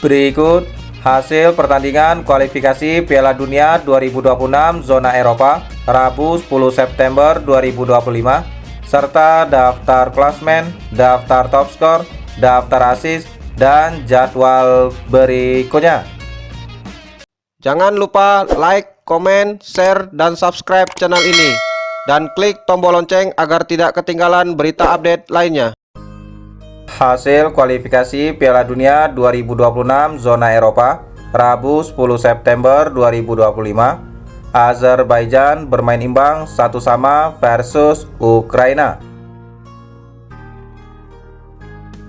Berikut hasil pertandingan kualifikasi Piala Dunia 2026 zona Eropa Rabu 10 September 2025 serta daftar klasmen, daftar top skor, daftar assist, dan jadwal berikutnya. Jangan lupa like, komen, share, dan subscribe channel ini dan klik tombol lonceng agar tidak ketinggalan berita update lainnya. Hasil kualifikasi Piala Dunia 2026 zona Eropa Rabu 10 September 2025. Azerbaijan bermain imbang 1-1 versus Ukraina.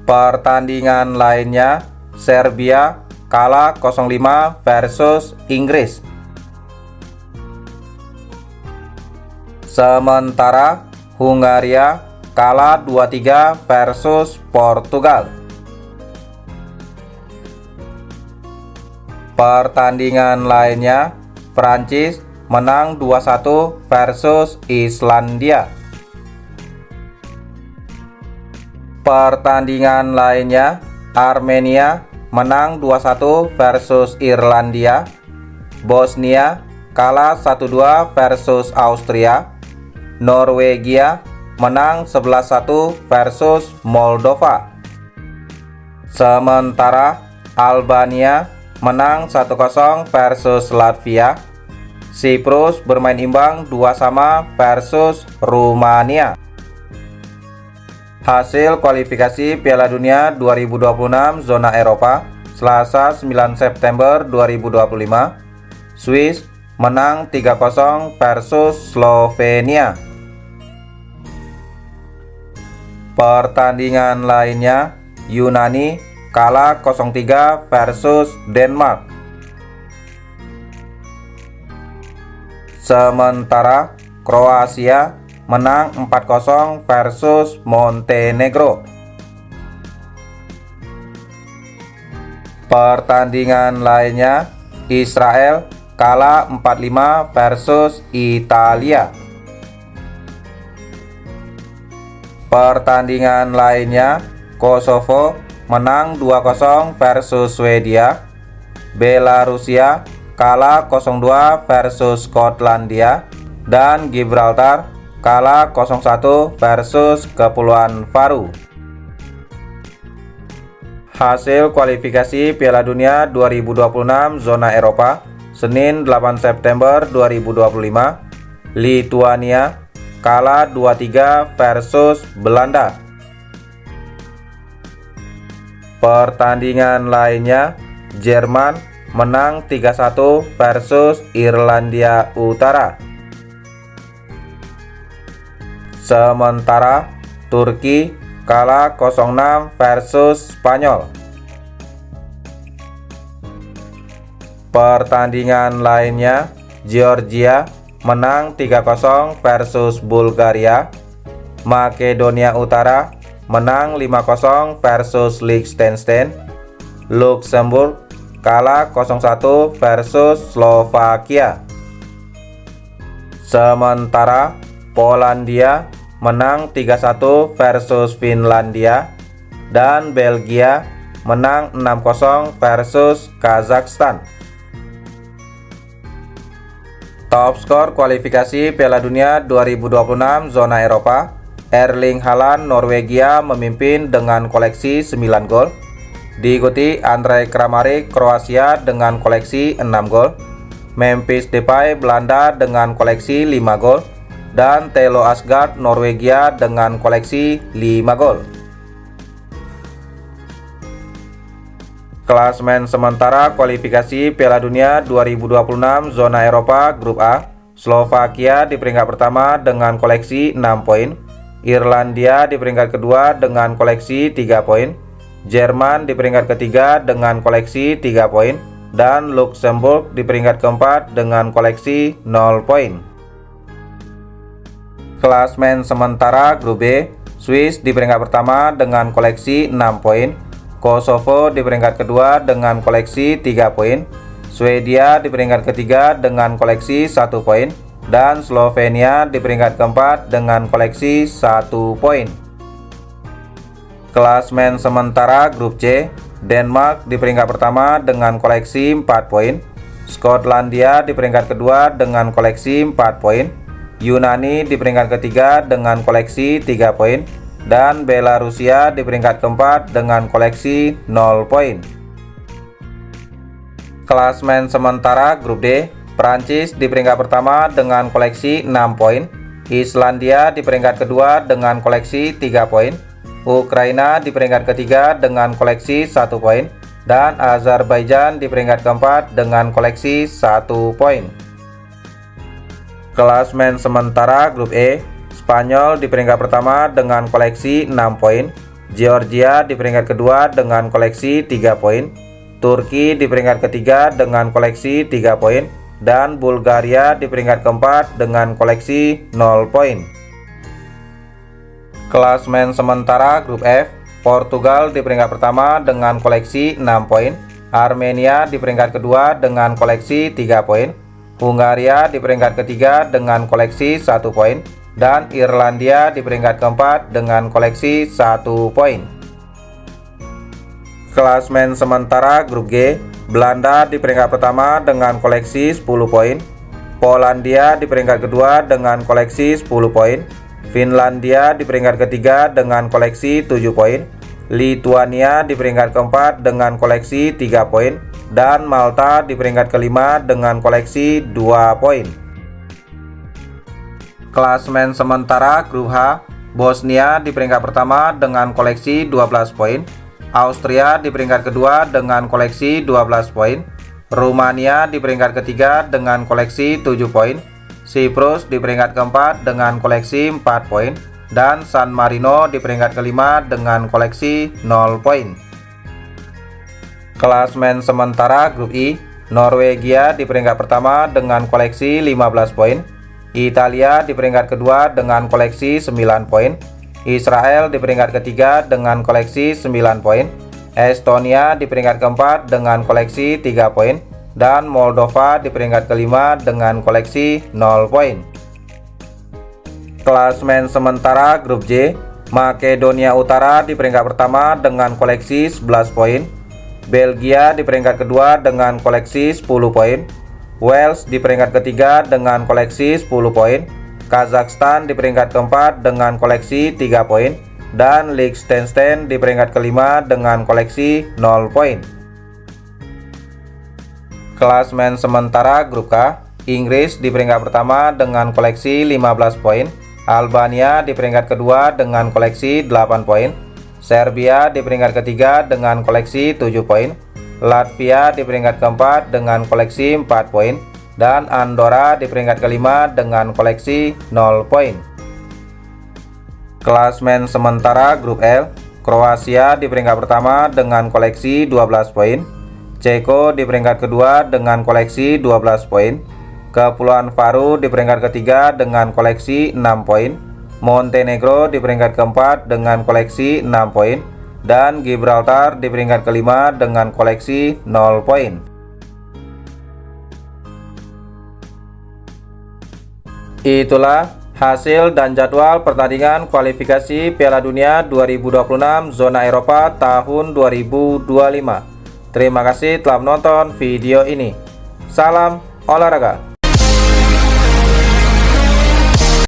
Pertandingan lainnya, Serbia kalah 0-5 versus Inggris. Sementara Hungaria kalah 2-3 versus Portugal. Pertandingan lainnya, Prancis menang 2-1 versus Islandia. Pertandingan lainnya, Armenia menang 2-1 versus Irlandia. Bosnia kalah 1-2 versus Austria. Norwegia menang 11-1 versus Moldova. Sementara Albania menang 1-0 versus Latvia. Siprus bermain imbang 2-2 versus Rumania. Hasil kualifikasi Piala Dunia 2026 zona Eropa Selasa 9 September 2025. Swiss menang 3-0 versus Slovenia. Pertandingan lainnya, Yunani kalah 0-3 versus Denmark. Sementara Kroasia menang 4-0 versus Montenegro. Pertandingan lainnya, Israel kalah 4-5 versus Italia. Pertandingan lainnya, Kosovo menang 2-0 versus Swedia. Belarusia kalah 0-2 versus Skotlandia. Dan Gibraltar kalah 0-1 versus Kepulauan Faroe. Hasil kualifikasi Piala Dunia 2026 zona Eropa Senin 8 September 2025. Lituania kalah 2-3 versus Belanda. Pertandingan lainnya, Jerman menang 3-1 versus Irlandia Utara. Sementara Turki kalah 0-6 versus Spanyol. Pertandingan lainnya, Georgia menang 3-0 versus Bulgaria. Makedonia Utara menang 5-0 versus Liechtenstein. Luxembourg kalah 0-1 versus Slovakia. Sementara Polandia menang 3-1 versus Finlandia. Dan Belgia menang 6-0 versus Kazakhstan. Top skor kualifikasi Piala Dunia 2026 zona Eropa, Erling Haaland Norwegia memimpin dengan koleksi 9 gol. Diikuti Andrej Kramaric Kroasia dengan koleksi 6 gol. Memphis Depay Belanda dengan koleksi 5 gol. Dan Thelo Asgard Norwegia dengan koleksi 5 gol. Klasemen sementara kualifikasi Piala Dunia 2026 zona Eropa Grup A, Slovakia di peringkat pertama dengan koleksi 6 poin, Irlandia di peringkat kedua dengan koleksi 3 poin, Jerman di peringkat ketiga dengan koleksi 3 poin, dan Luxembourg di peringkat keempat dengan koleksi 0 poin. Klasemen sementara Grup B, Swiss di peringkat pertama dengan koleksi 6 poin, Kosovo di peringkat kedua dengan koleksi 3 poin, Swedia di peringkat ketiga dengan koleksi 1 poin, dan Slovenia di peringkat keempat dengan koleksi 1 poin. Klasemen sementara grup C, Denmark di peringkat pertama dengan koleksi 4 poin, Skotlandia di peringkat kedua dengan koleksi 4 poin, Yunani di peringkat ketiga dengan koleksi 3 poin, dan Belarusia di peringkat keempat dengan koleksi 0 poin. Klasemen sementara grup D, Prancis di peringkat pertama dengan koleksi 6 poin, Islandia di peringkat kedua dengan koleksi 3 poin, Ukraina di peringkat ketiga dengan koleksi 1 poin, dan Azerbaijan di peringkat keempat dengan koleksi 1 poin. Klasemen sementara grup E, Spanyol di peringkat pertama dengan koleksi 6 poin, Georgia di peringkat kedua dengan koleksi 3 poin, Turki di peringkat ketiga dengan koleksi 3 poin, dan Bulgaria di peringkat keempat dengan koleksi 0 poin. Klasemen sementara grup F, Portugal di peringkat pertama dengan koleksi 6 poin, Armenia di peringkat kedua dengan koleksi 3 poin, Hungaria di peringkat ketiga dengan koleksi 1 poin, dan Irlandia di peringkat keempat dengan koleksi 1 poin. Klasemen sementara grup G, Belanda di peringkat pertama dengan koleksi 10 poin, Polandia di peringkat kedua dengan koleksi 10 poin, Finlandia di peringkat ketiga dengan koleksi 7 poin, Lituania di peringkat keempat dengan koleksi 3 poin, dan Malta di peringkat kelima dengan koleksi 2 poin. Klasemen sementara grup H, Bosnia di peringkat pertama dengan koleksi 12 poin, Austria di peringkat kedua dengan koleksi 12 poin, Rumania di peringkat ketiga dengan koleksi 7 poin, Siprus di peringkat keempat dengan koleksi 4 poin, dan San Marino di peringkat kelima dengan koleksi 0 poin. Klasemen sementara grup I, Norwegia di peringkat pertama dengan koleksi 15 poin, Italia di peringkat kedua dengan koleksi 9 poin, Israel di peringkat ketiga dengan koleksi 9 poin, Estonia di peringkat keempat dengan koleksi 3 poin, dan Moldova di peringkat kelima dengan koleksi 0 poin. Klasemen sementara grup J, Makedonia Utara di peringkat pertama dengan koleksi 11 poin, Belgia di peringkat kedua dengan koleksi 10 poin, Wales di peringkat ketiga dengan koleksi 10 poin, Kazakhstan di peringkat keempat dengan koleksi 3 poin, dan Liechtenstein di peringkat kelima dengan koleksi 0 poin. Klasemen sementara grup K, Inggris di peringkat pertama dengan koleksi 15 poin, Albania di peringkat kedua dengan koleksi 8 poin, Serbia di peringkat ketiga dengan koleksi 7 poin, Latvia di peringkat keempat dengan koleksi 4 poin, dan Andorra di peringkat kelima dengan koleksi 0 poin. Klasemen sementara grup L, Kroasia di peringkat pertama dengan koleksi 12 poin, Ceko di peringkat kedua dengan koleksi 12 poin, Kepulauan Faroe di peringkat ketiga dengan koleksi 6 poin, Montenegro di peringkat keempat dengan koleksi 6 poin, dan Gibraltar di peringkat kelima dengan koleksi 0 poin. Itulah hasil dan jadwal pertandingan kualifikasi Piala Dunia 2026 zona Eropa tahun 2025. Terima kasih telah menonton video ini. Salam olahraga.